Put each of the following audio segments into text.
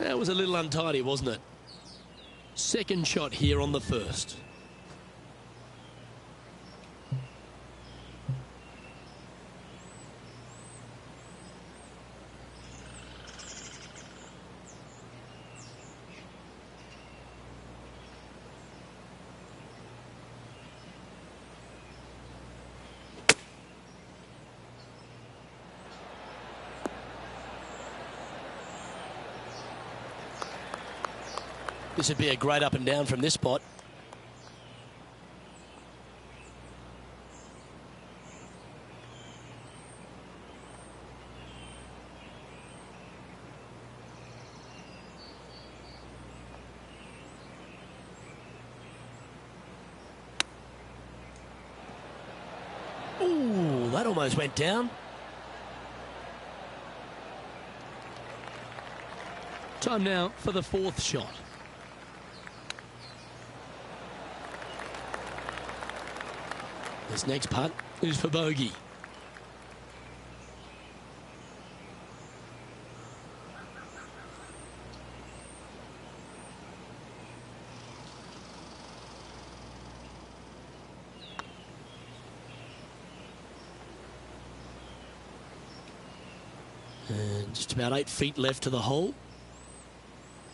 That was a little untidy, wasn't it? Second shot here on the first. This would be a great up and down from this spot. Ooh, that almost went down. Time now for the fourth shot. This next putt is for bogey. And just about 8 feet left to the hole.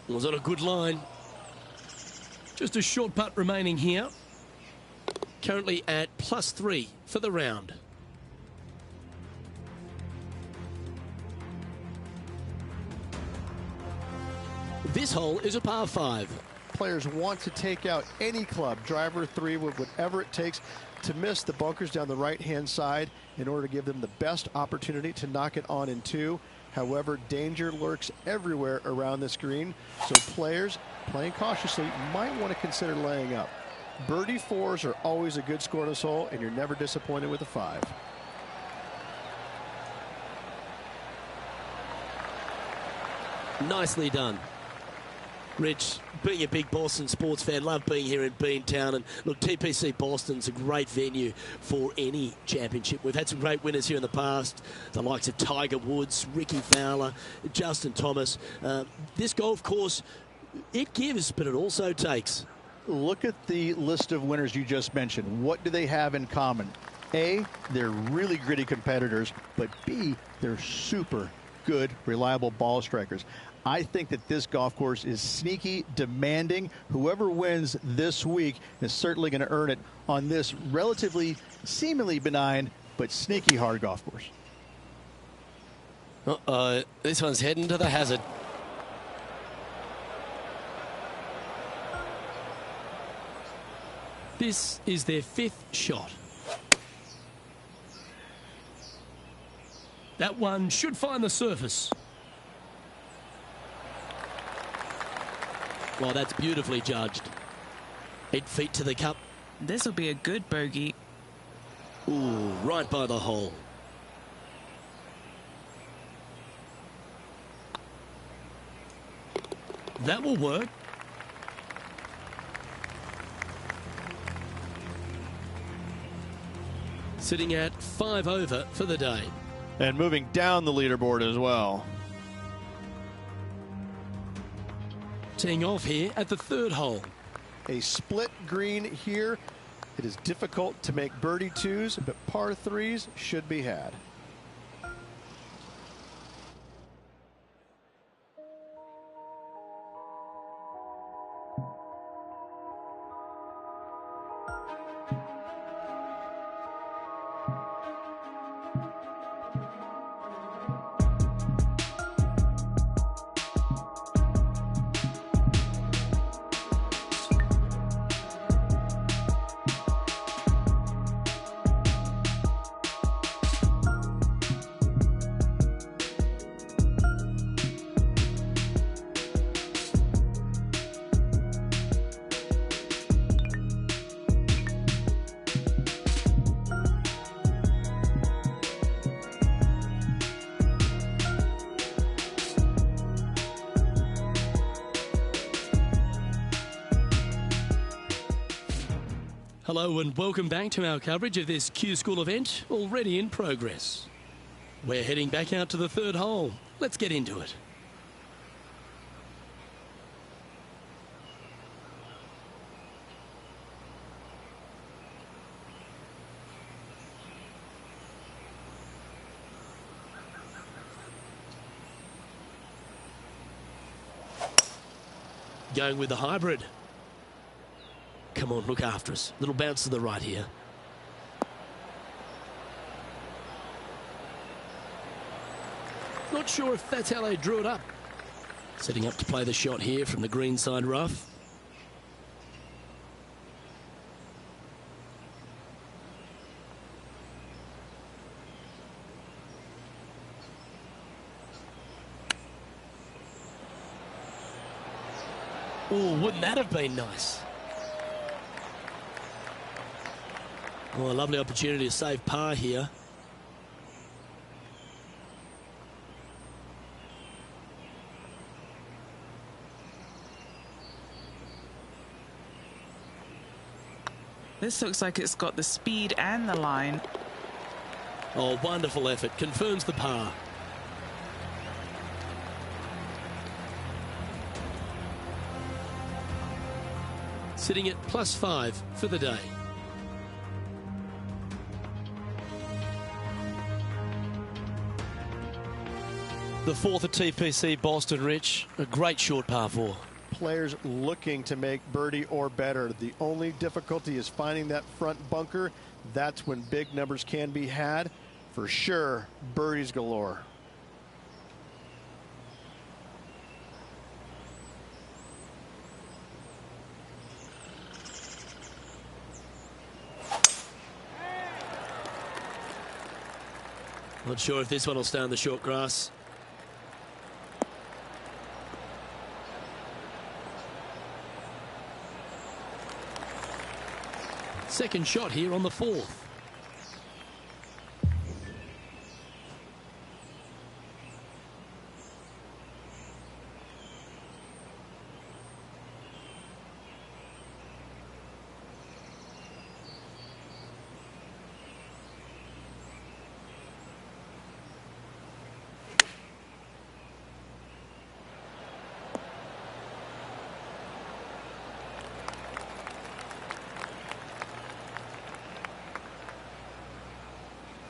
Was on a good line. Just a short putt remaining here. Currently at +3 for the round. This hole is a par 5. Players want to take out any club, driver, 3, with whatever it takes to miss the bunkers down the right-hand side in order to give them the best opportunity to knock it on in 2. However, danger lurks everywhere around this green, so players playing cautiously might want to consider laying up. Birdie 4s are always a good score in this hole, and you're never disappointed with a 5. Nicely done. Rich, being a big Boston sports fan, love being here in Beantown. And look, TPC Boston's a great venue for any championship. We've had some great winners here in the past, the likes of Tiger Woods, Ricky Fowler, Justin Thomas. This golf course, it gives, but it also takes. Look at the list of winners you just mentioned. What do they have in common? A, they're really gritty competitors, but B, they're super good, reliable ball strikers. I think that this golf course is sneaky, demanding. Whoever wins this week is certainly going to earn it on this relatively, seemingly benign, but sneaky hard golf course. Uh-oh, this one's heading to the hazard. This is their 5th shot. That one should find the surface. Well, that's beautifully judged. 8 feet to the cup. This will be a good bogey. Ooh, right by the hole. That will work. Sitting at 5 over for the day. And moving down the leaderboard as well. Teeing off here at the 3rd hole. A split green here. It is difficult to make birdie 2s, but par 3s should be had. Hello and welcome back to our coverage of this Q School event, already in progress. We're heading back out to the 3rd hole. Let's get into it. Going with the hybrid. Come on, look after us. Little bounce to the right here. Not sure if that's how they drew it up. Setting up to play the shot here from the greenside rough. Oh, wouldn't that have been nice? Oh, a lovely opportunity to save par here. This looks like it's got the speed and the line. Oh, wonderful effort. Confirms the par. Sitting at +5 for the day. The fourth at TPC Boston, Rich. A great short par 4. Players looking to make birdie or better. The only difficulty is finding that front bunker. That's when big numbers can be had. For sure, birdies galore. Not sure if this one will stay on the short grass. Second shot here on the 4th.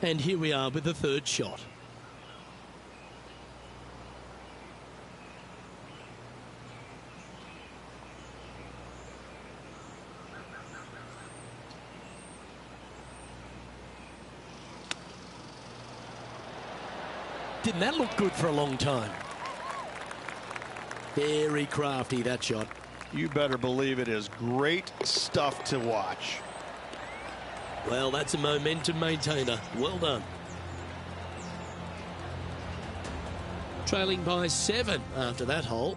And here we are with the third shot. Didn't that look good for a long time? Very crafty, that shot. You better believe it is great stuff to watch. Well, that's a momentum maintainer. Well done. Trailing by 7 after that hole.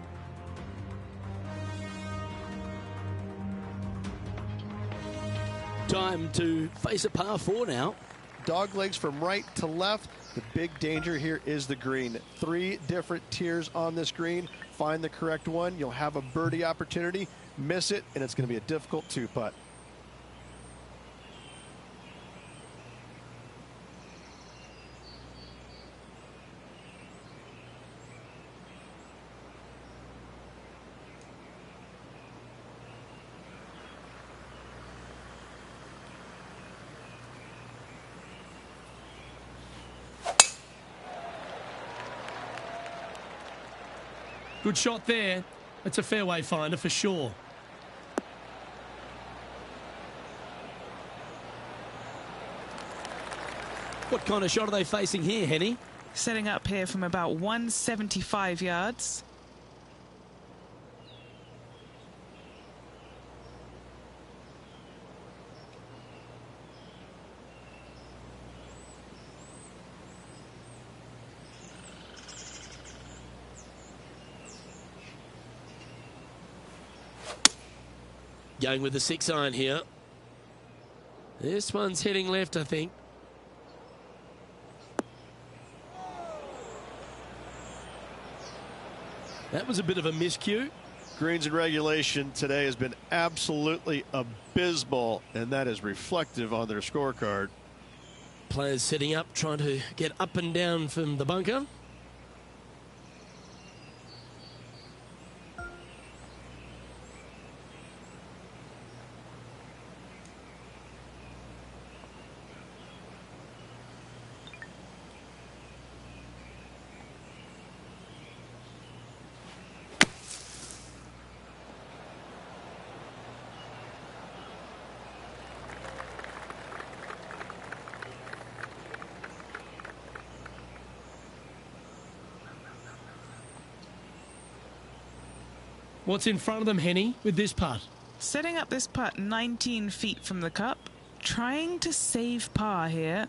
Time to face a par 4 now. Dog legs from right to left. The big danger here is the green. 3 different tiers on this green. Find the correct one. You'll have a birdie opportunity. Miss it, and it's going to be a difficult 2-putt. Good shot there. It's a fairway finder for sure. What kind of shot are they facing here, Henny? Setting up here from about 175 yards. Going with the 6-iron here. This one's heading left, I think. That was a bit of a miscue. Greens and regulation today has been absolutely abysmal, and that is reflective on their scorecard. Players setting up, trying to get up and down from the bunker. What's in front of them, Henny, with this putt? Setting up this putt 19 feet from the cup, trying to save par here.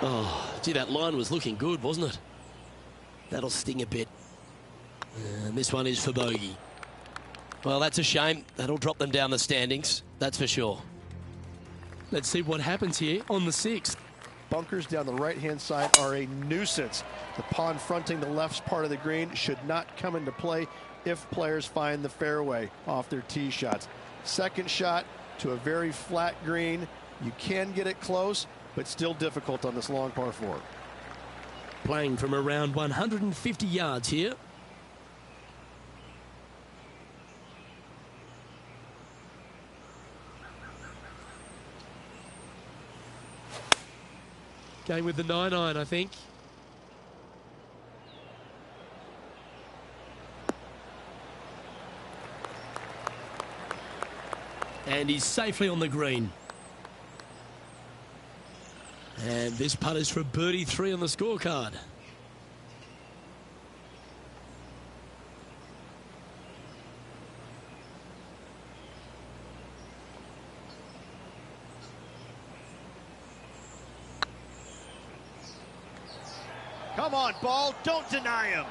Oh, gee, that line was looking good, wasn't it? That'll sting a bit. And this one is for bogey. Well, that's a shame. That'll drop them down the standings, that's for sure. Let's see what happens here on the 6th. Bunkers down the right-hand side are a nuisance. The pond fronting the left part of the green should not come into play if players find the fairway off their tee shots. Second shot to a very flat green. You can get it close, but still difficult on this long par 4. Playing from around 150 yards here. Going with the 9-iron, I think. And he's safely on the green. And this putt is for birdie 3 on the scorecard. Come on, ball. Don't deny him.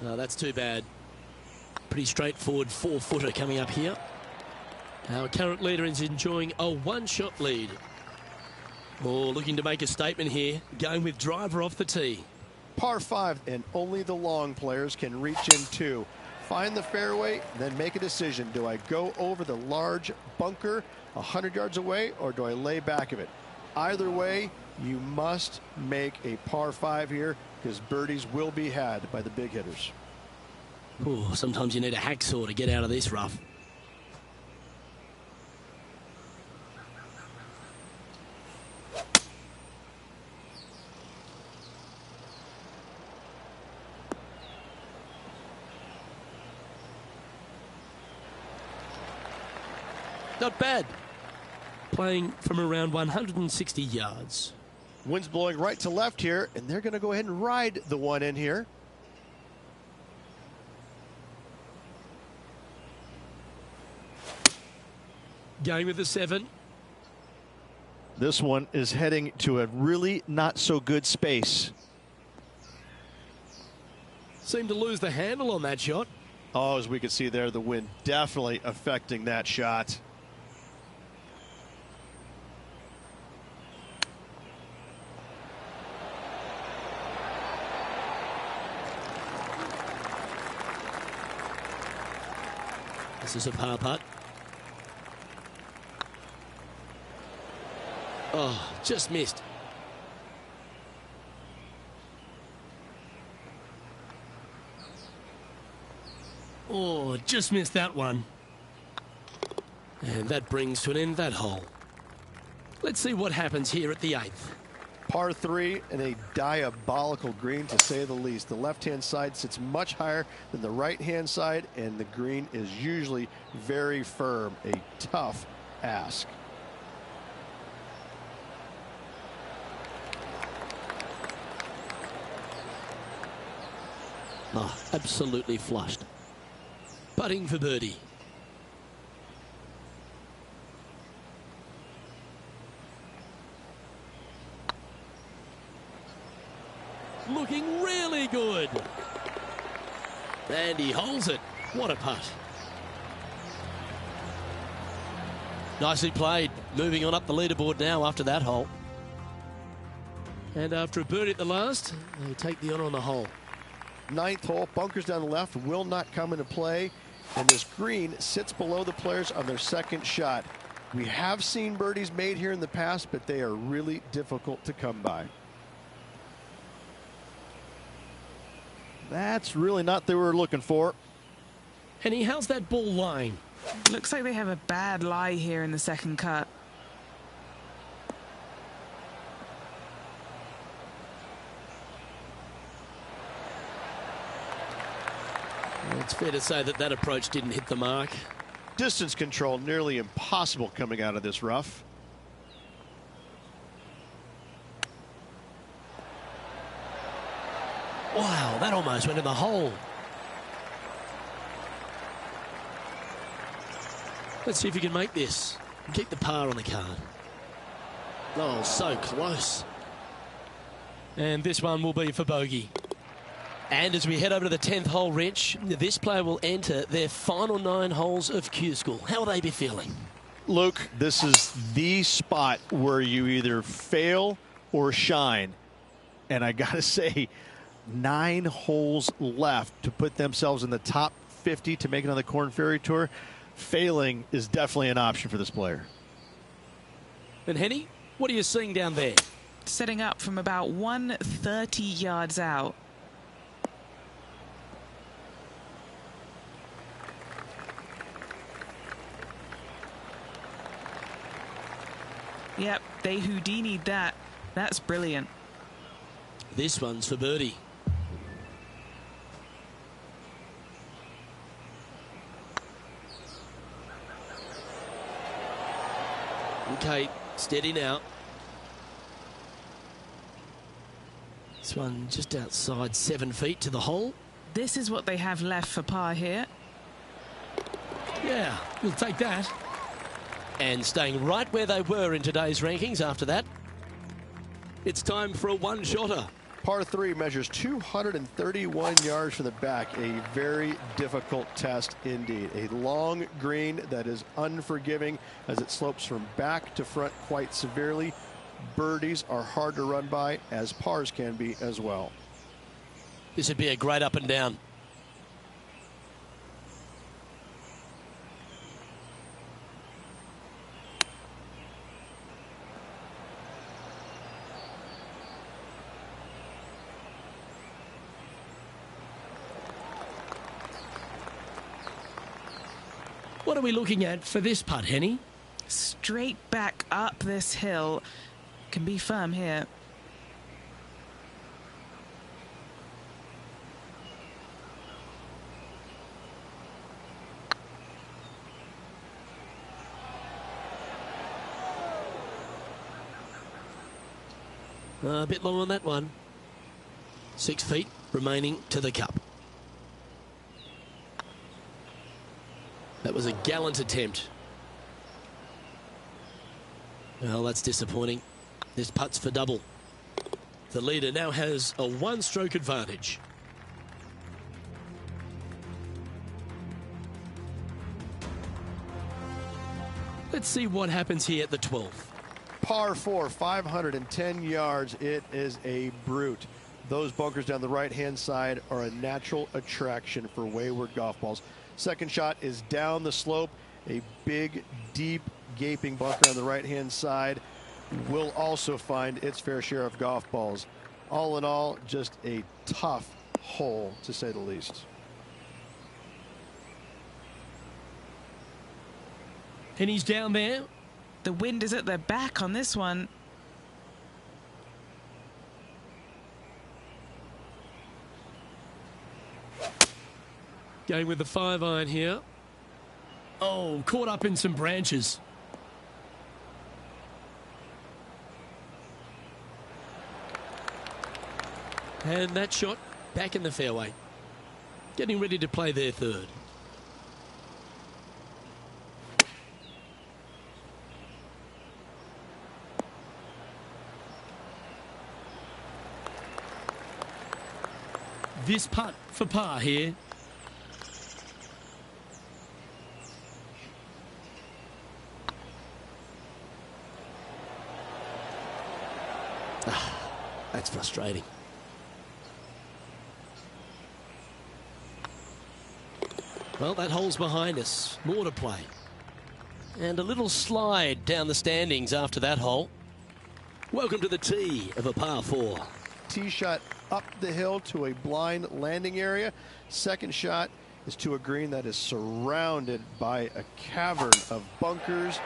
No, that's too bad. Pretty straightforward 4-footer coming up here. Our current leader is enjoying a 1-shot lead. Oh, looking to make a statement here. Going with driver off the tee. Par 5, and only the long players can reach in 2. Find the fairway, then make a decision. Do I go over the large bunker 100 yards away, or do I lay back of it? Either way, you must make a par 5 here, because birdies will be had by the big hitters. Oh, sometimes you need a hacksaw to get out of this rough. Not bad. Playing from around 160 yards. Wind's blowing right to left here, and they're going to go ahead and ride the one in here. Going with the 7. This one is heading to a really not so good space. Seemed to lose the handle on that shot. Oh, as we can see there, the wind definitely affecting that shot. This is a par putt. Oh, just missed. Oh, just missed that one. And that brings to an end that hole. Let's see what happens here at the 8th. Par 3 and a diabolical green, to say the least. The left-hand side sits much higher than the right-hand side, and the green is usually very firm. A tough ask. Oh, absolutely flushed. Putting for birdie. Looking really good. And he holds it. What a putt. Nicely played. Moving on up the leaderboard now after that hole. And after a birdie at the last, they take the honour on the hole. 9th hole, bunkers down the left will not come into play, and this green sits below the players on their second shot. We have seen birdies made here in the past, but they are really difficult to come by. That's really not what they were looking for. Henny, how's that ball lying? Looks like they have a bad lie here in the second cut. Well, it's fair to say that approach didn't hit the mark. Distance control nearly impossible coming out of this rough. Wow, that almost went in the hole. Let's see if you can make this. Keep the par on the card. Oh, so close. And this one will be for bogey. And as we head over to the 10th hole, Rich, this player will enter their final 9 holes of Q School. How will they be feeling? Luke, this is the spot where you either fail or shine. And I got to say, 9 holes left to put themselves in the top 50 to make it on the Korn Ferry Tour. Failing is definitely an option for this player. And Henny, what are you seeing down there? Setting up from about 130 yards out. Yep, they Houdini'd that. That's brilliant. This one's for birdie. Okay, steady now. This one just outside 7 feet to the hole. This is what they have left for par here. Yeah, we'll take that. And staying right where they were in today's rankings after that. It's time for a one-shotter. Par 3 measures 231 yards from the back. A very difficult test indeed. A long green that is unforgiving as it slopes from back to front quite severely. Birdies are hard to run by, as pars can be as well. This would be a great up and down. What are we looking at for this putt, Henny? Straight back up this hill. Can be firm here. A bit long on that one. 6 feet remaining to the cup. That was a gallant attempt. Well, that's disappointing. This putt's for double. The leader now has a 1-stroke advantage. Let's see what happens here at the 12th. Par 4, 510 yards. It is a brute. Those bunkers down the right-hand side are a natural attraction for wayward golf balls. Second shot is down the slope. A big, deep, gaping bunker on the right-hand side will also find its fair share of golf balls. All in all, just a tough hole, to say the least. And he's down there. The wind is at their back on this one. Going with the 5-iron here. Oh, caught up in some branches. And that shot back in the fairway. Getting ready to play their third. This putt for par here. That's frustrating. Well, that hole's behind us. More to play. And a little slide down the standings after that hole. Welcome to the tee of a par 4. Tee shot up the hill to a blind landing area. Second shot is to a green that is surrounded by a cavern of bunkers.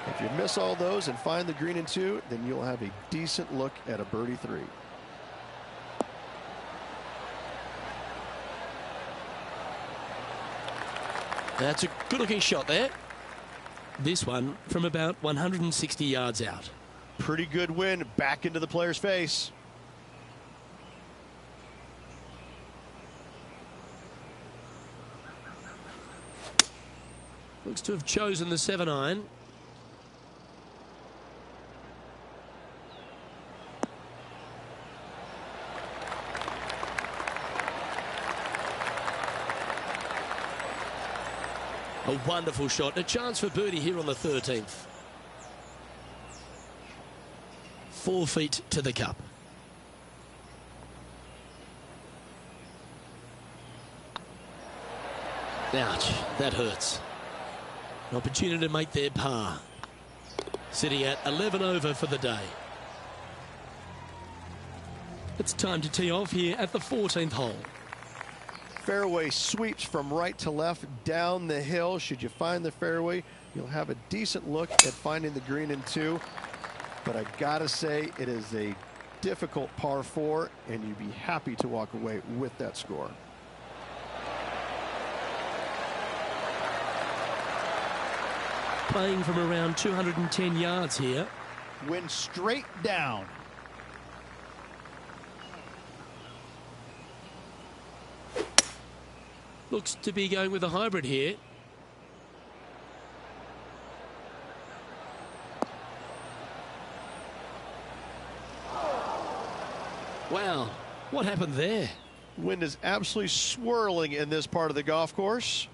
If you miss all those and find the green in 2, then you'll have a decent look at a birdie 3. That's a good-looking shot there. This one from about 160 yards out. Pretty good wind back into the player's face. Looks to have chosen the 7-iron. A wonderful shot. A chance for birdie here on the 13th. 4 feet to the cup. Ouch, that hurts. An opportunity to make their par. Sitting at 11 over for the day. It's time to tee off here at the 14th hole. Fairway sweeps from right to left down the hill. Should you find the fairway, you'll have a decent look at finding the green in 2. But I gotta say, it is a difficult par 4, and you'd be happy to walk away with that score. Playing from around 210 yards here. Wind straight down. Looks to be going with a hybrid here. Wow, what happened there? Wind is absolutely swirling in this part of the golf course.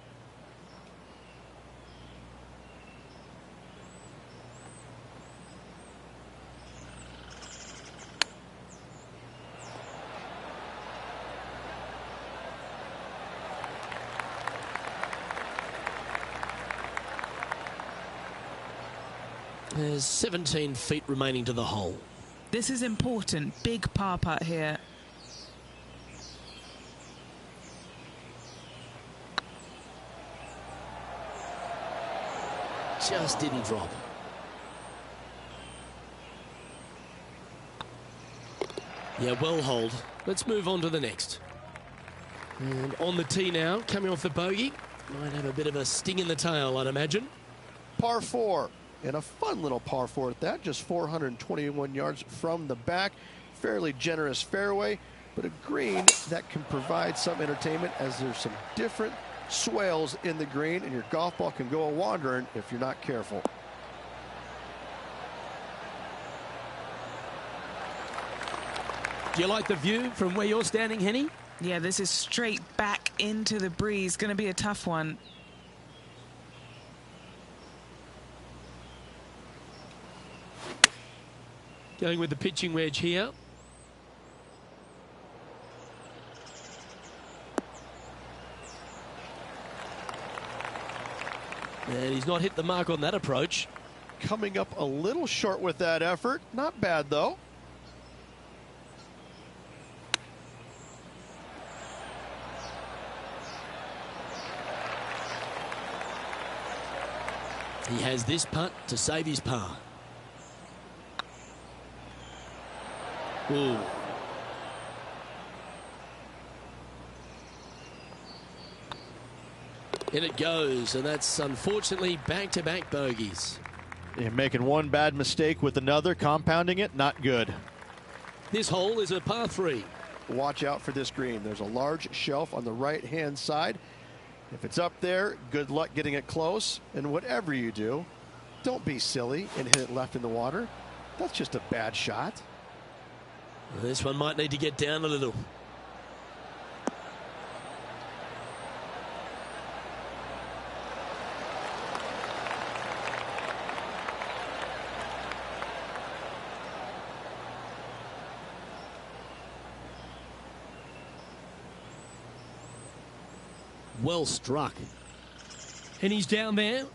There's 17 feet remaining to the hole. This is important. Big par putt here. Just didn't drop. Yeah, well hold. Let's move on to the next. And on the tee now, coming off the bogey. Might have a bit of a sting in the tail, I'd imagine. Par 4. And a fun little par 4 at that, just 421 yards from the back. Fairly generous fairway, but a green that can provide some entertainment as there's some different swales in the green, and your golf ball can go a-wandering if you're not careful. Do you like the view from where you're standing, Henny? Yeah, this is straight back into the breeze. Going to be a tough one. Going with the pitching wedge here. And he's not hit the mark on that approach. Coming up a little short with that effort. Not bad, though. He has this putt to save his par. Ooh. In it goes, and that's unfortunately back-to-back bogeys. You're making one bad mistake with another, compounding it, not good. This hole is a par 3. Watch out for this green. There's a large shelf on the right-hand side. If it's up there, good luck getting it close. And whatever you do, don't be silly and hit it left in the water. That's just a bad shot. This one might need to get down a little. Well struck. And he's down there.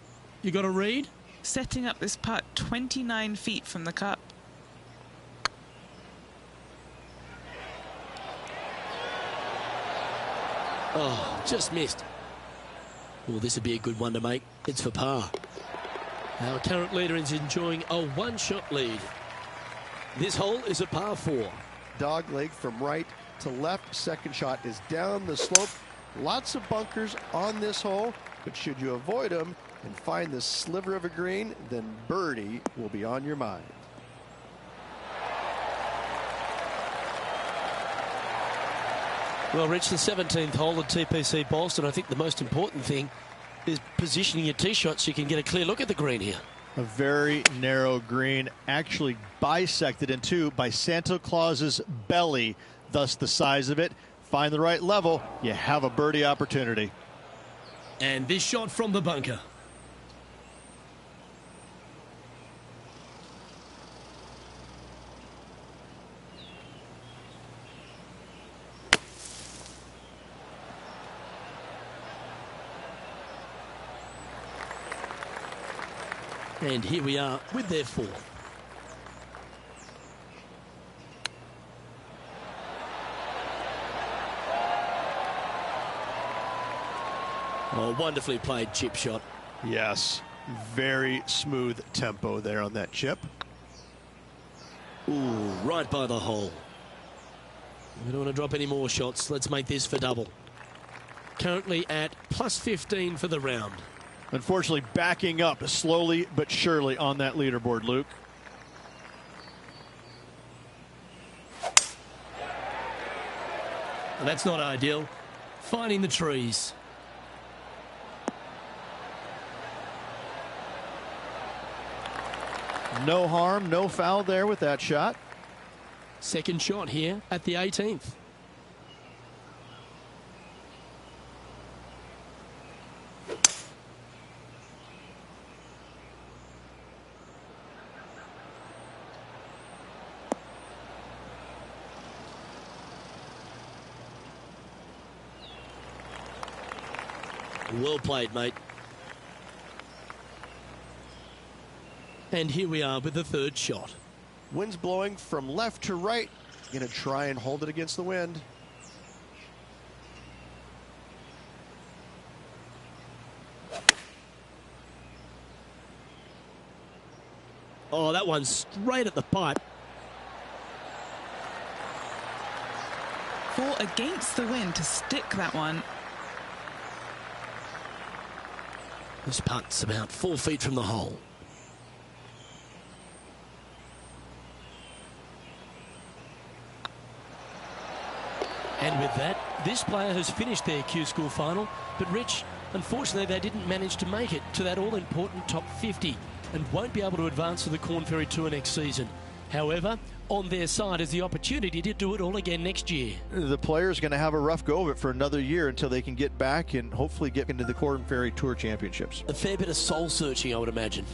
You got to read. Setting up this putt 29 feet from the cup. Oh, just missed. Well, this would be a good one to make. It's for par. Our current leader is enjoying a one-shot lead. This hole is a par 4. Dog leg from right to left. Second shot is down the slope. Lots of bunkers on this hole, but should you avoid them and find this sliver of a green, then birdie will be on your mind. Well, Rich, the 17th hole at TPC Boston, I think the most important thing is positioning your tee shot so you can get a clear look at the green here. A very narrow green, actually bisected in two by Santa Claus's belly, thus the size of it. Find the right level, you have a birdie opportunity. And this shot from the bunker. And here we are with their 4th. Oh, wonderfully played chip shot. Yes, very smooth tempo there on that chip. Ooh, right by the hole. We don't want to drop any more shots. Let's make this for double. Currently at plus 15 for the round. Unfortunately, backing up slowly but surely on that leaderboard, Luke. Well, that's not ideal. Finding the trees. No harm, no foul there with that shot. Second shot here at the 18th. Well played, mate. And here we are with the 3rd shot. Wind's blowing from left to right. Going to try and hold it against the wind. Oh, that one's straight at the pipe. Fought against the wind to stick that one. This putt's about 4 feet from the hole. And with that, this player has finished their Q School final. But Rich, unfortunately, they didn't manage to make it to that all-important top 50 and won't be able to advance to the Korn Ferry Tour next season. However, on their side is the opportunity to do it all again next year. The player's going to have a rough go of it for another year until they can get back and hopefully get into the Korn Ferry Tour Championships. A fair bit of soul searching, I would imagine.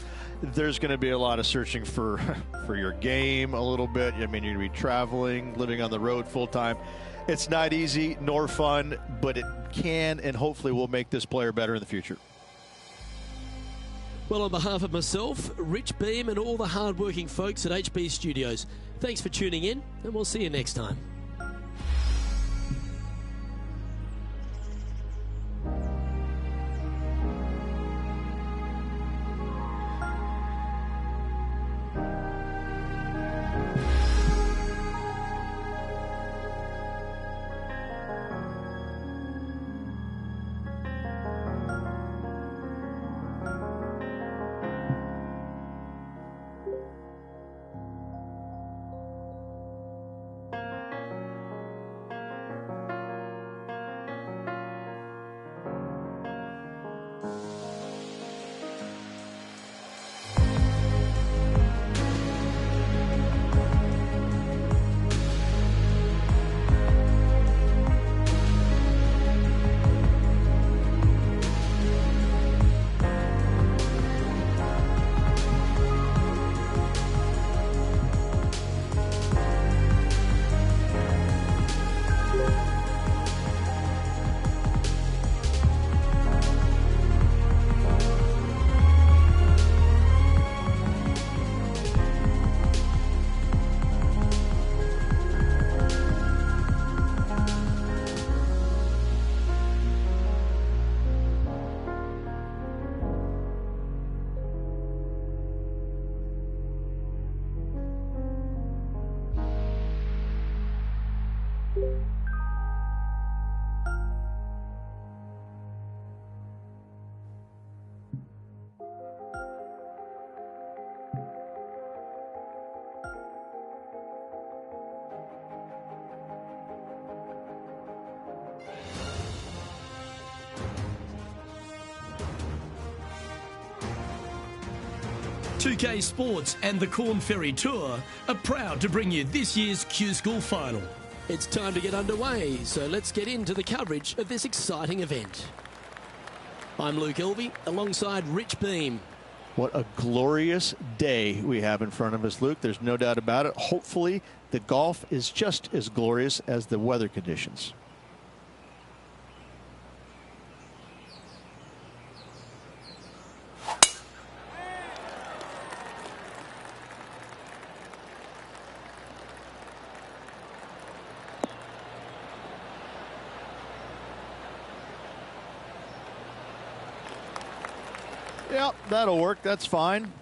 There's going to be a lot of searching for your game a little bit. I mean, you're going to be traveling, living on the road full time. It's not easy nor fun, but it can and hopefully will make this player better in the future. Well, on behalf of myself, Rich Beem, and all the hard-working folks at HB Studios, thanks for tuning in, and we'll see you next time. 2K Sports and the Corn Ferry Tour are proud to bring you this year's Q School Final. It's time to get underway, so let's get into the coverage of this exciting event. I'm Luke Elvey, alongside Rich Beam. What a glorious day we have in front of us, Luke. There's no doubt about it. Hopefully, the golf is just as glorious as the weather conditions. Yep, that'll work. That's fine.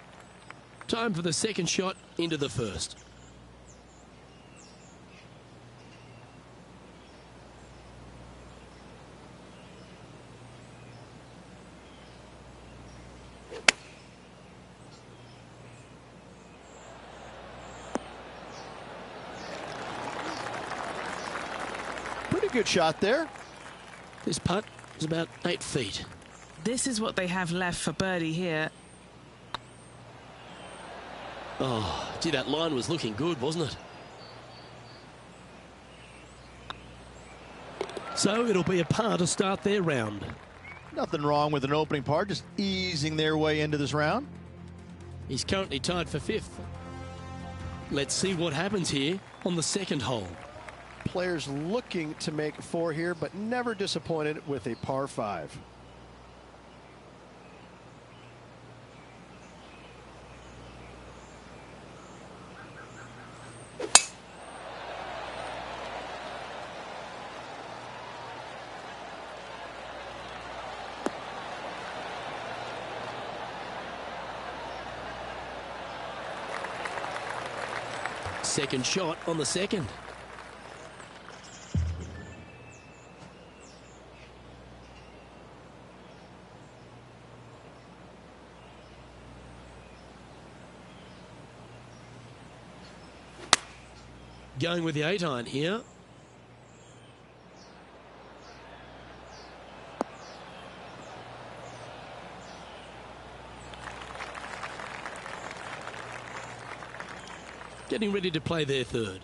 Time for the second shot into the first. Pretty good shot there. This putt is about 8 feet. This is what they have left for birdie here. Oh, gee, that line was looking good, wasn't it? So it'll be a par to start their round. Nothing wrong with an opening par, just easing their way into this round. He's currently tied for 5th. Let's see what happens here on the second hole. Players looking to make 4 here, but never disappointed with a par 5. Second shot on the second. Going with the 8-iron here. Getting ready to play their third.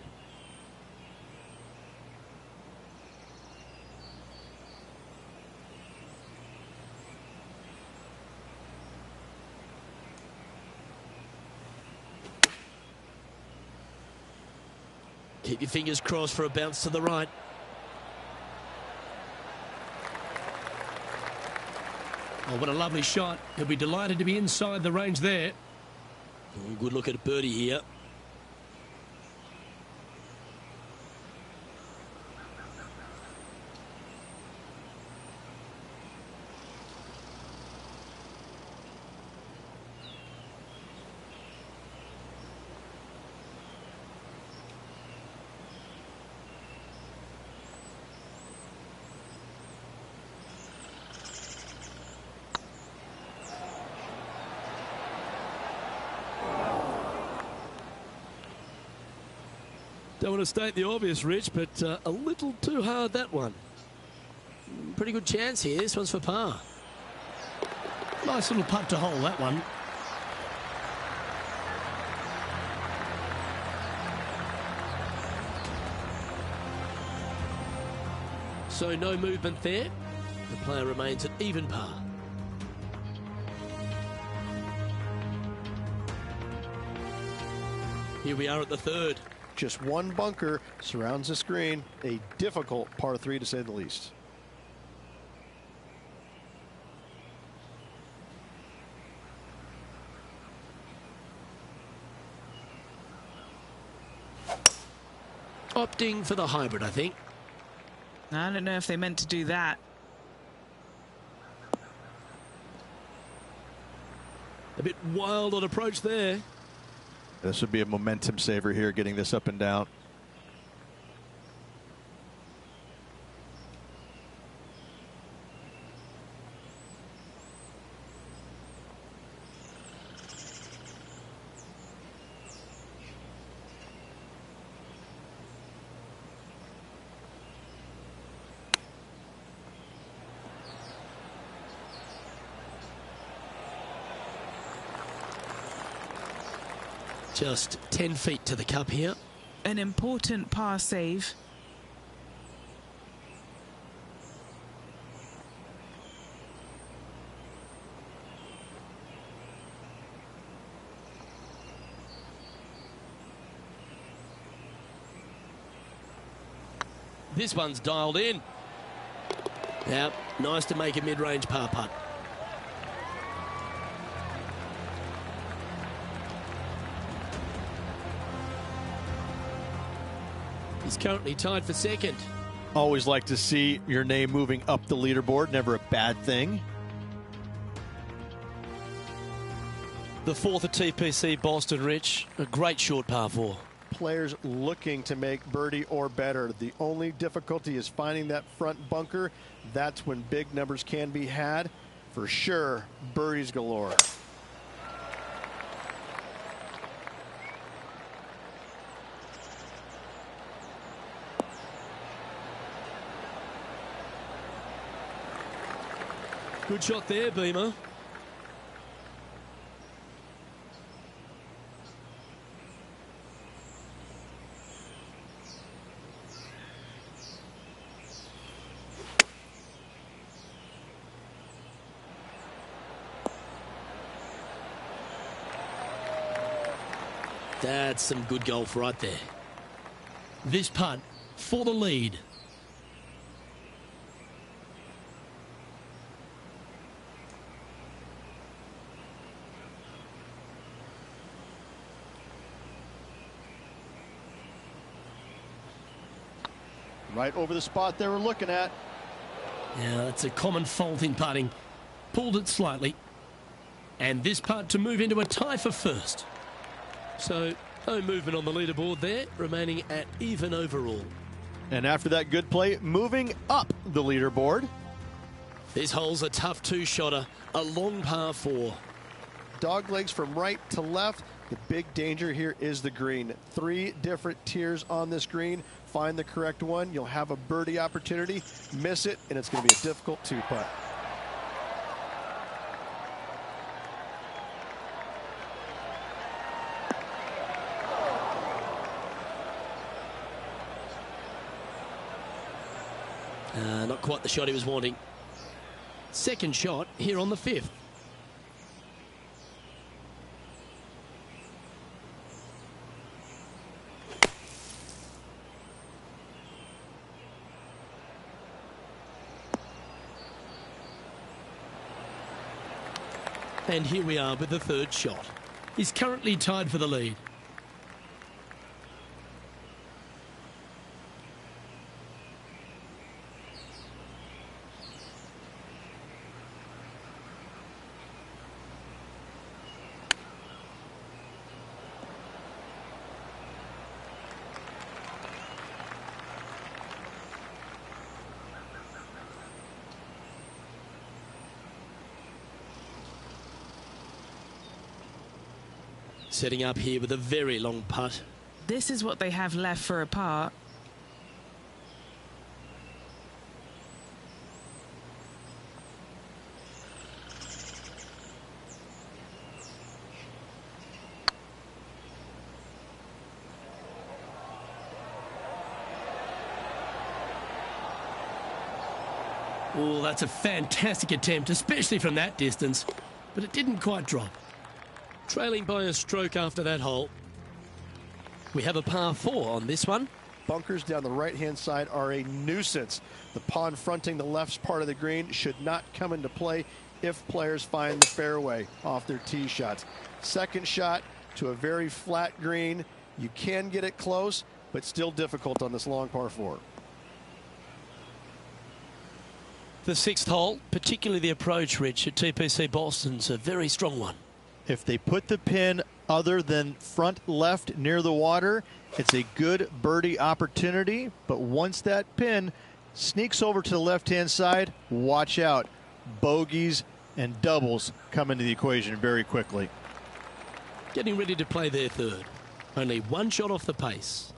Keep your fingers crossed for a bounce to the right. Oh, what a lovely shot. He'll be delighted to be inside the range there. Oh, good look at a birdie here. Don't want to state the obvious, Rich, but a little too hard, that one. Pretty good chance here. This one's for par. Nice little putt to hole, that one. So no movement there. The player remains at even par. Here we are at the third. Just one bunker surrounds the screen. A difficult par 3 to say the least. Opting for the hybrid, I think. I don't know if they meant to do that. A bit wild on approach there. This would be a momentum saver here, getting this up and down. Just 10 feet to the cup here. An important par save. This one's dialed in. Yep, nice to make a mid-range par putt. He's currently tied for second. Always like to see your name moving up the leaderboard. Never a bad thing. The fourth at TPC Boston, Rich. A great short par 4. Players looking to make birdie or better. The only difficulty is finding that front bunker. That's when big numbers can be had. For sure, birdies galore. Good shot there, Beamer. That's some good golf right there. This putt for the lead. Right over the spot they were looking at. Yeah, that's a common fault in putting. Pulled it slightly. And this putt to move into a tie for first. So, no movement on the leaderboard there, remaining at even overall. And after that good play, moving up the leaderboard. This hole's a tough two-shotter, a long par 4. Dog legs from right to left. The big danger here is the green. 3 different tiers on this green. Find the correct one. You'll have a birdie opportunity. Miss it, and it's going to be a difficult 2-putt. Not quite the shot he was wanting. Second shot here on the 5th. And here we are with the third shot. He's currently tied for the lead. Setting up here with a very long putt. This is what they have left for a par. Oh, that's a fantastic attempt, especially from that distance. But it didn't quite drop. Trailing by a stroke after that hole. We have a par 4 on this one. Bunkers down the right-hand side are a nuisance. The pond fronting the left part of the green should not come into play if players find the fairway off their tee shots. Second shot to a very flat green. You can get it close, but still difficult on this long par 4. The 6th hole, particularly the approach, Rich, at TPC Boston's a very strong one. If they put the pin other than front left near the water, it's a good birdie opportunity. But once that pin sneaks over to the left-hand side, watch out. Bogeys and doubles come into the equation very quickly. Getting ready to play their third. Only one shot off the pace.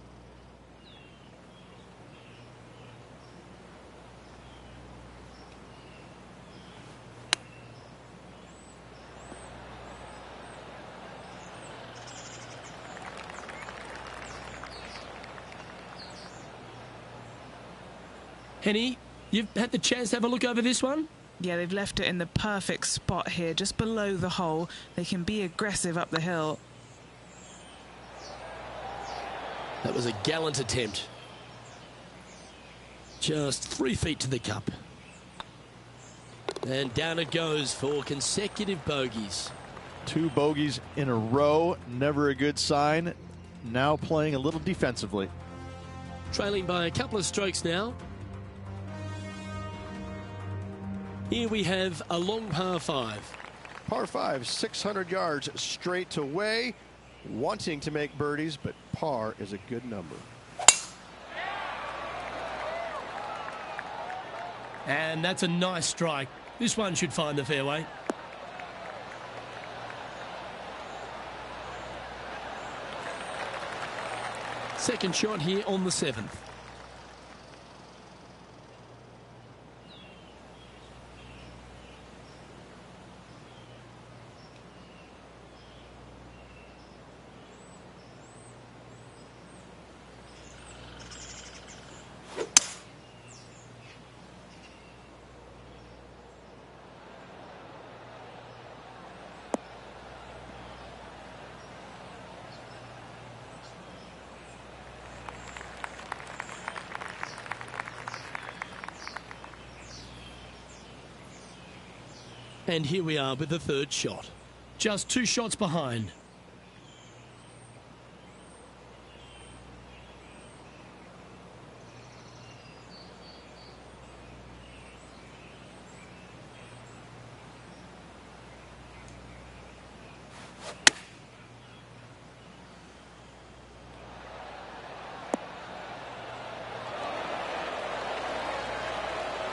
Henny, you've had the chance to have a look over this one? Yeah, they've left it in the perfect spot here, just below the hole. They can be aggressive up the hill. That was a gallant attempt. Just 3 feet to the cup. And down it goes for consecutive bogeys. 2 bogeys in a row, never a good sign. Now playing a little defensively. Trailing by a couple of strokes now. Here we have a long par 5. Par 5, 600 yards straight away. Wanting to make birdies, but par is a good number. And that's a nice strike. This one should find the fairway. Second shot here on the 7th. And here we are with the 3rd shot. Just 2 shots behind.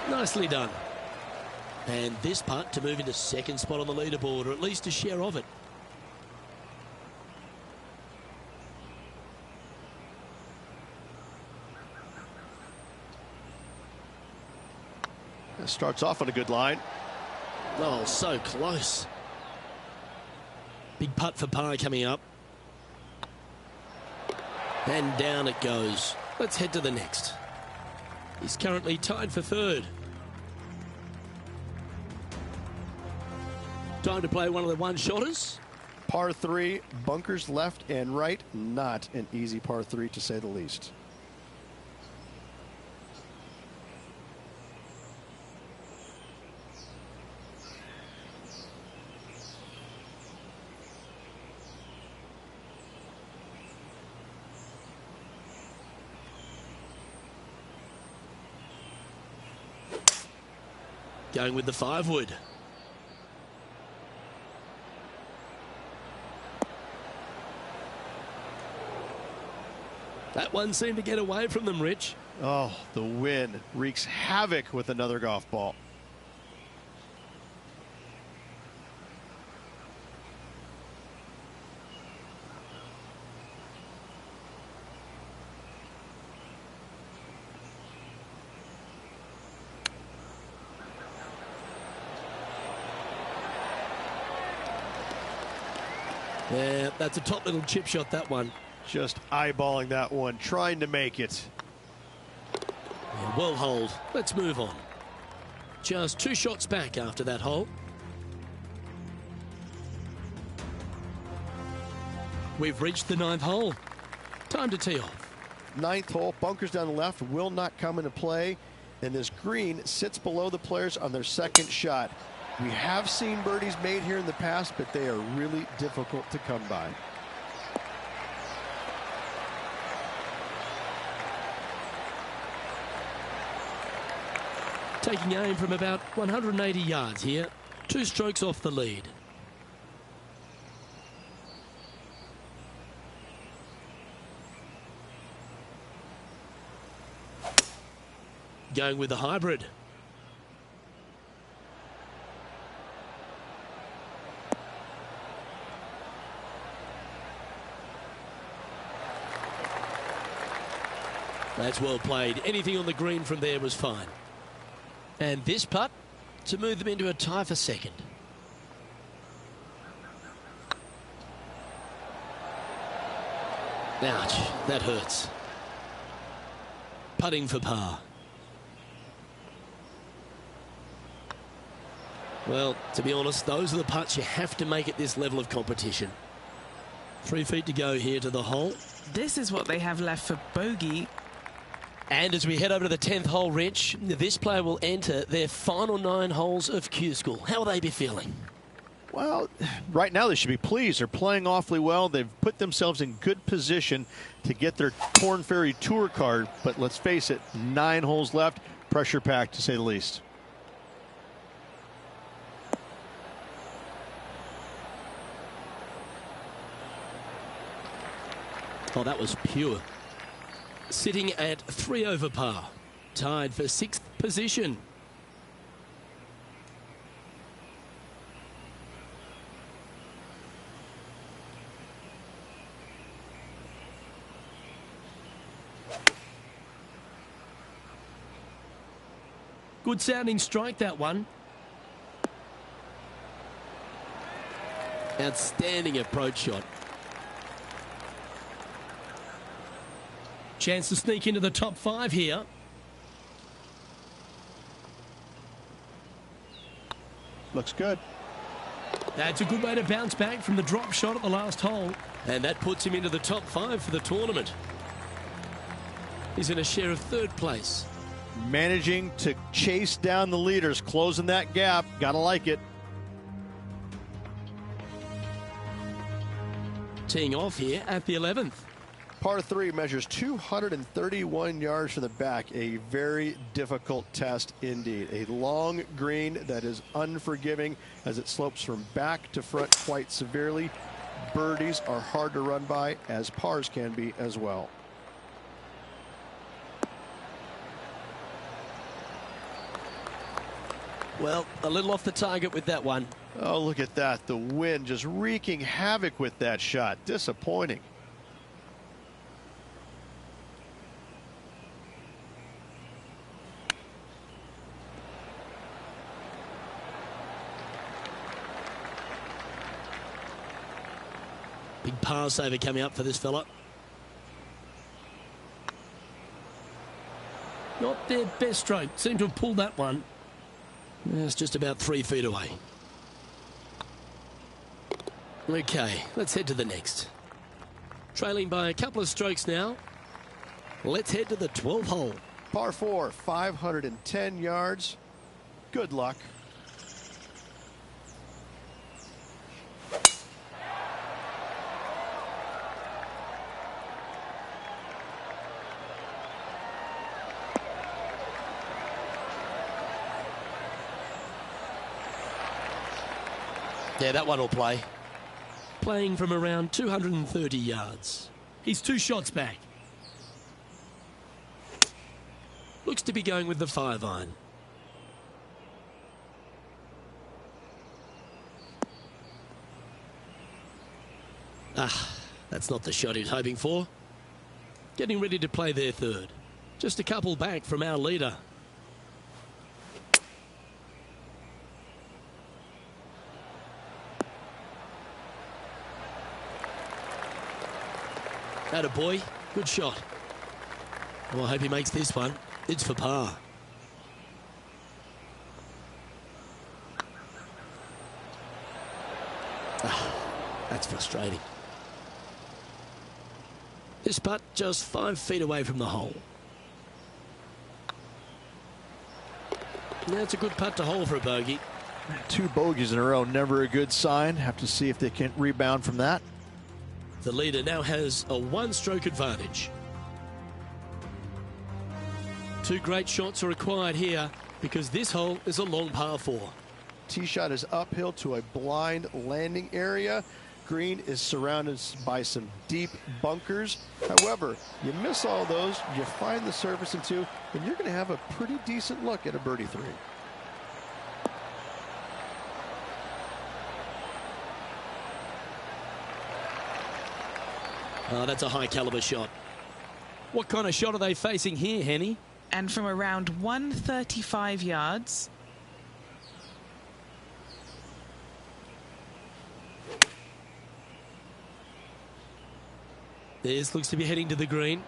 Nicely done. And this putt to move into 2nd spot on the leaderboard, or at least a share of it. It starts off on a good line. Oh, so close. Big putt for par coming up. And down it goes. Let's head to the next. He's currently tied for 3rd. Time to play one of the one-shotters. Par 3, bunkers left and right. Not an easy par 3, to say the least. Going with the 5-wood. That one seemed to get away from them, Rich. Oh, the wind wreaks havoc with another golf ball. Yeah, that's a top little chip shot, that one. Just eyeballing that one, trying to make it. Yeah, well holed. Let's move on. Just 2 shots back after that hole. We've reached the 9th hole. Time to tee off. 9th hole, bunkers down the left will not come into play, and this green sits below the players on their 2nd shot. We have seen birdies made here in the past, but they are really difficult to come by. Taking aim from about 180 yards here. 2 strokes off the lead. Going with the hybrid. That's well played. Anything on the green from there was fine. And this putt to move them into a tie for 2nd. Ouch, that hurts. Putting for par. Well, to be honest, those are the putts you have to make at this level of competition. 3 feet to go here to the hole. This is what they have left for bogey. And as we head over to the 10th hole, Rich, this player will enter their final 9 holes of Q School. How will they be feeling? Well, right now they should be pleased. They're playing awfully well. They've put themselves in good position to get their Korn Ferry Tour card. But let's face it, 9 holes left. Pressure packed, to say the least. Oh, that was pure. Sitting at 3 over par. Tied for 6th position. Good sounding strike, that one. Outstanding approach shot. Chance to sneak into the top 5 here. Looks good. That's a good way to bounce back from the drop shot at the last hole. And that puts him into the top 5 for the tournament. He's in a share of 3rd place. Managing to chase down the leaders, closing that gap. Gotta like it. Teeing off here at the 11th. Par 3 measures 231 yards from the back. A very difficult test indeed. A long green that is unforgiving as it slopes from back to front quite severely. Birdies are hard to run by, as pars can be as well. Well, a little off the target with that one. Oh, look at that. The wind just wreaking havoc with that shot. Disappointing. Big par saver coming up for this fella. Not their best stroke. Seem to have pulled that one. It's just about 3 feet away. Okay, let's head to the next. Trailing by a couple of strokes now. Let's head to the 12th hole. Par 4, 510 yards. Good luck. Yeah, that one will play. Playing from around 230 yards. He's 2 shots back. Looks to be going with the 5-iron. That's not the shot he's hoping for. Getting ready to play their 3rd. Just a couple back from our leader. Attaboy, good shot. Well, I hope he makes this one. It's for par. That's frustrating. This putt just 5 feet away from the hole. That's a good putt to hole for a bogey. 2 bogeys in a row, never a good sign. Have to see if they can rebound from that. The leader now has a 1-stroke advantage. 2 great shots are required here because this hole is a long par 4. Tee shot is uphill to a blind landing area. Green is surrounded by some deep bunkers. However, you miss all those, you find the surface in 2, and you're going to have a pretty decent look at a birdie 3. Oh, that's a high caliber shot. What kind of shot are they facing here, Henny? And from around 135 yards. This looks to be heading to the green.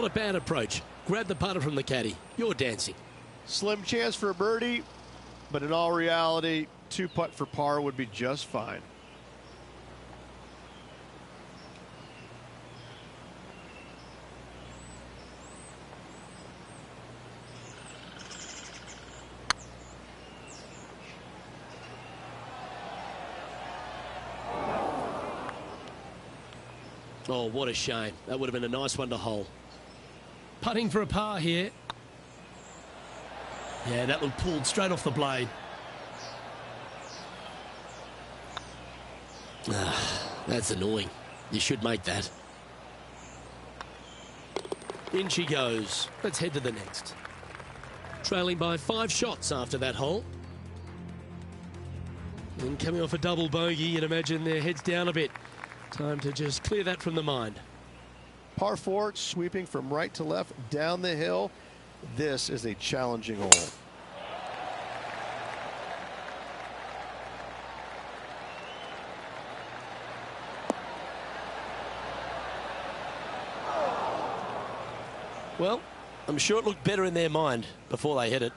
Not a bad approach. Grab the putter from the caddy. You're dancing. Slim chance for a birdie, but in all reality, 2-putt for par would be just fine. Oh, what a shame. That would have been a nice one to hole. Putting for a par here. Yeah, that one pulled straight off the blade. That's annoying. You should make that. In she goes. Let's head to the next. Trailing by 5 shots after that hole. And coming off a double bogey, you'd imagine their heads down a bit. Time to just clear that from the mind. Par 4, sweeping from right to left down the hill. This is a challenging hole. Well, I'm sure it looked better in their mind before they hit it.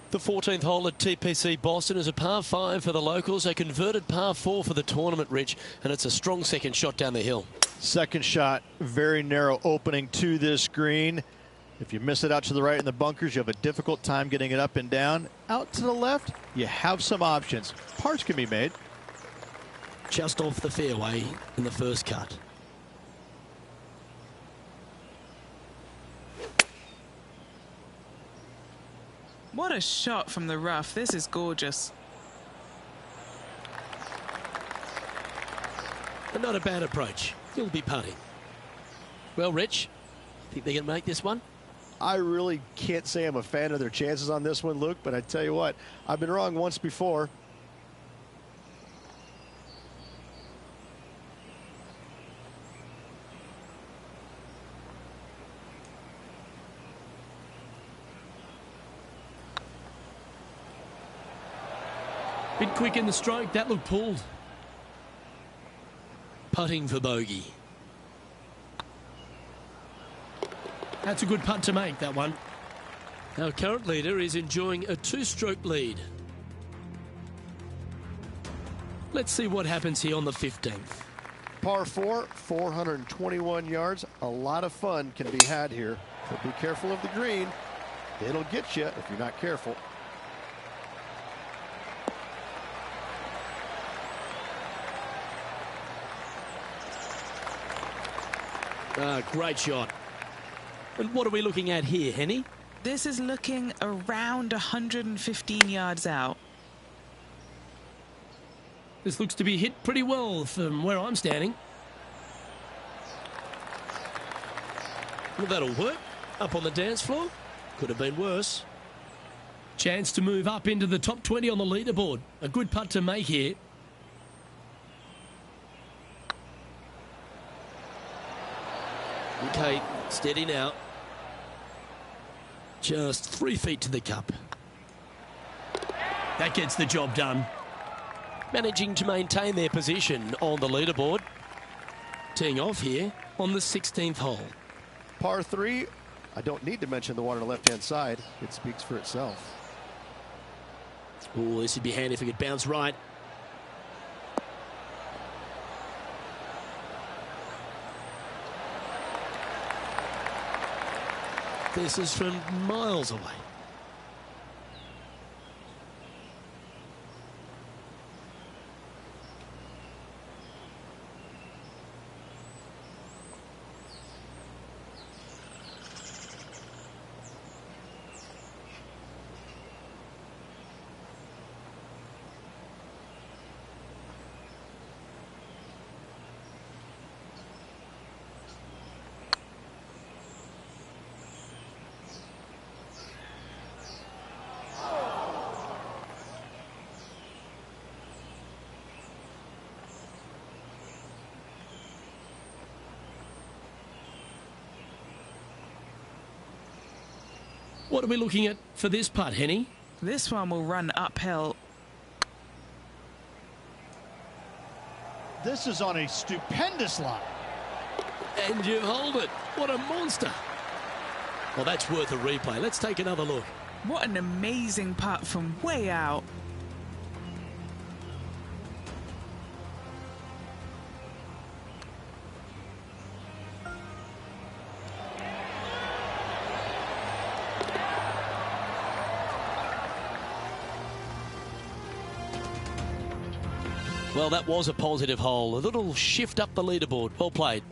The 14th hole at TPC Boston is a par 5 for the locals, a converted par 4 for the tournament, Rich, and it's a strong second shot down the hill. Second shot, very narrow opening to this green. If you miss it out to the right in the bunkers, you have a difficult time getting it up and down. Out to the left, you have some options. Pars can be made. Just off the fairway in the first cut. What a shot from the rough. This is gorgeous. But not a bad approach. He'll be putting. Well, Rich, think they're going to make this one? I really can't say I'm a fan of their chances on this one, Luke, but I tell you what, I've been wrong once before. Bit quick in the stroke. That looked pulled. Putting for bogey. That's a good putt to make, that one. Our current leader is enjoying a 2-stroke lead. Let's see what happens here on the 15th. Par 4, 421 yards. A lot of fun can be had here, but be careful of the green. It'll get you if you're not careful. Great shot. And what are we looking at here, Henny? This is looking around 115 yards out. This looks to be hit pretty well from where I'm standing. Well, that'll work. Up on the dance floor. Could have been worse. Chance to move up into the top 20 on the leaderboard. A good putt to make here. Okay, steady now. Just 3 feet to the cup. That gets the job done. Managing to maintain their position on the leaderboard. Teeing off here on the 16th hole. Par 3, I don't need to mention the one on the left-hand side. It speaks for itself. Oh, this would be handy if it could bounce right. This is from miles away. What are we looking at for this putt, Henny? This one will run uphill. This is on a stupendous line. And you hold it. What a monster. Well, that's worth a replay. Let's take another look. What an amazing putt from way out. Well, that was a positive hole. A little shift up the leaderboard. Well played.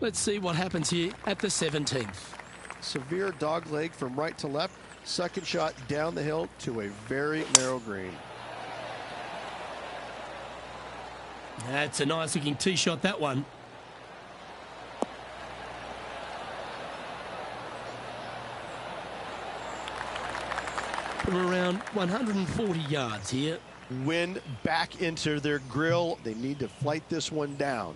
Let's see what happens here at the 17th. Severe dog leg from right to left. Second shot down the hill to a very narrow green. That's a nice looking tee shot, that one. From around 140 yards here. Wind back into their grill. They need to flight this one down.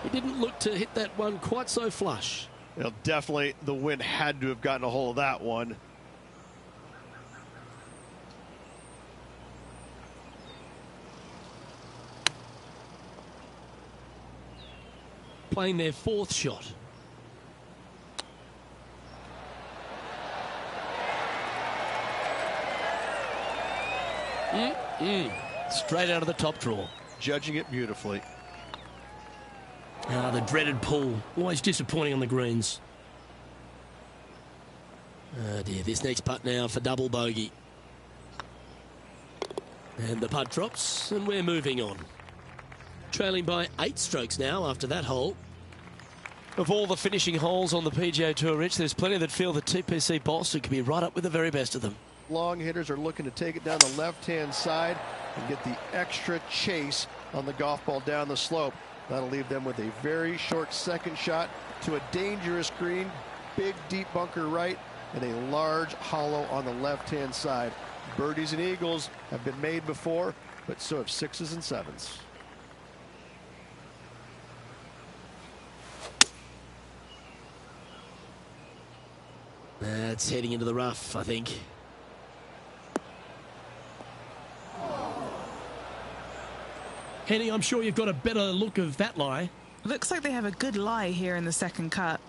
He didn't look to hit that one quite so flush. Well, definitely the wind had to have gotten a hold of that one. Playing their fourth shot. Straight out of the top drawer. Judging it beautifully. Ah, the dreaded pull. Always disappointing on the greens. Oh dear, this next putt now for double bogey. And the putt drops, and we're moving on. Trailing by 8 strokes now after that hole. Of all the finishing holes on the PGA Tour, Rich, there's plenty that feel that TPC Boston could be right up with the very best of them. Long hitters are looking to take it down the left-hand side and get the extra chase on the golf ball down the slope. That'll leave them with a very short second shot to a dangerous green, big deep bunker right, and a large hollow on the left-hand side. Birdies and eagles have been made before, but so have 6s and 7s. That's heading into the rough, I think. Henny, I'm sure you've got a better look of that lie. Looks like they have a good lie here in the second cut.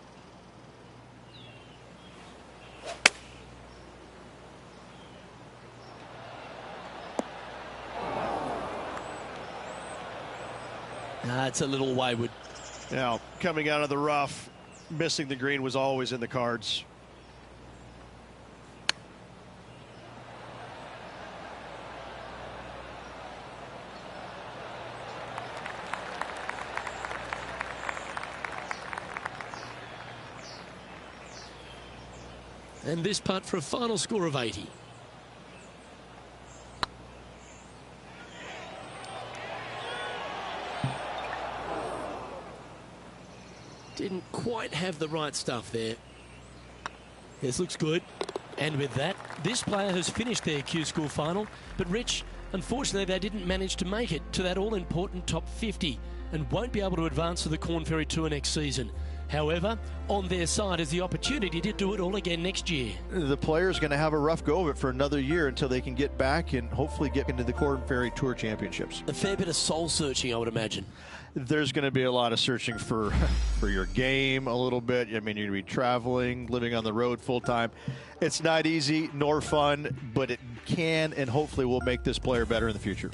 It's a little wayward. Now, coming out of the rough, missing the green was always in the cards. And this putt for a final score of 80. Didn't quite have the right stuff there. This looks good. And with that, this player has finished their Q School final. But Rich, unfortunately, they didn't manage to make it to that all-important top 50 and won't be able to advance to the Korn Ferry Tour next season. However, on their side is the opportunity to do it all again next year. The player's going to have a rough go of it for another year until they can get back and hopefully get into the Korn Ferry Tour Championships. A fair bit of soul-searching, I would imagine. There's going to be a lot of searching for your game a little bit. I mean, you're going to be traveling, living on the road full-time. It's not easy nor fun, but it can and hopefully will make this player better in the future.